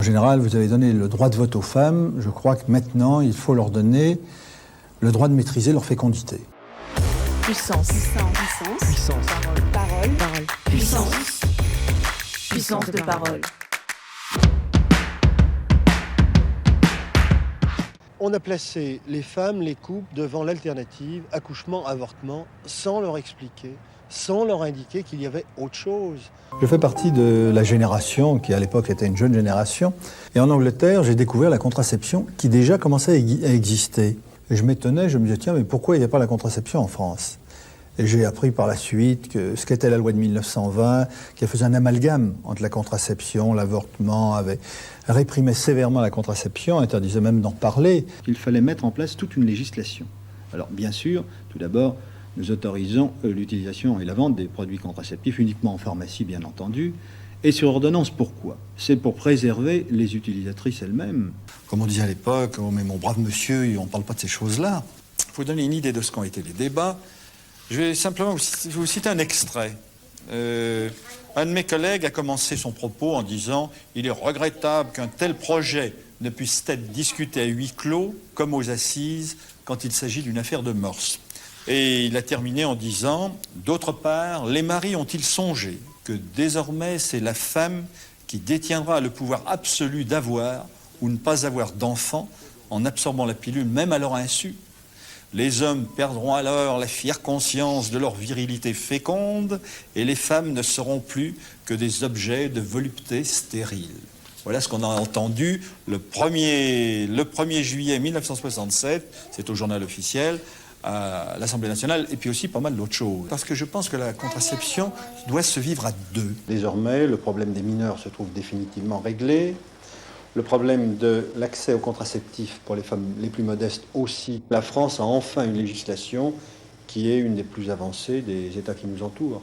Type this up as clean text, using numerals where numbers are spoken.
général, vous avez donné le droit de vote aux femmes. Je crois que maintenant, il faut leur donner le droit de maîtriser leur fécondité. Puissance. Puissance. Puissance. Parole. Parole. Puissance. Puissance de parole. On a placé les femmes, les couples devant l'alternative accouchement-avortement sans leur expliquer, sans leur indiquer qu'il y avait autre chose. Je fais partie de la génération qui, à l'époque, était une jeune génération. Et en Angleterre, j'ai découvert la contraception qui déjà commençait à exister. Et je m'étonnais, je me disais, tiens, mais pourquoi il n'y a pas la contraception en France ? Et j'ai appris par la suite que ce qu'était la loi de 1920, qui faisait un amalgame entre la contraception, l'avortement, avait réprimé sévèrement la contraception, interdisait même d'en parler. Il fallait mettre en place toute une législation. Alors bien sûr, tout d'abord, nous autorisons l'utilisation et la vente des produits contraceptifs uniquement en pharmacie, bien entendu, et sur ordonnance. Pourquoi ? C'est pour préserver les utilisatrices elles-mêmes. Comme on disait à l'époque, oh, mais mon brave monsieur, on ne parle pas de ces choses-là. Il faut donner une idée de ce qu'ont été les débats. Je vais simplement vous citer un extrait. Un de mes collègues a commencé son propos en disant « Il est regrettable qu'un tel projet ne puisse être discuté à huis clos comme aux assises quand il s'agit d'une affaire de mœurs. » Et il a terminé en disant « D'autre part, les maris ont-ils songé que désormais c'est la femme qui détiendra le pouvoir absolu d'avoir ou ne pas avoir d'enfants en absorbant la pilule, même à leur insu ? Les hommes perdront alors la fière conscience de leur virilité féconde et les femmes ne seront plus que des objets de volupté stérile. » Voilà ce qu'on a entendu le 1er juillet 1967, c'est au journal officiel, à l'Assemblée nationale, et puis aussi pas mal d'autres choses. Parce que je pense que la contraception doit se vivre à deux. Désormais, le problème des mineurs se trouve définitivement réglé. Le problème de l'accès aux contraceptifs pour les femmes les plus modestes aussi. La France a enfin une législation qui est une des plus avancées des États qui nous entourent.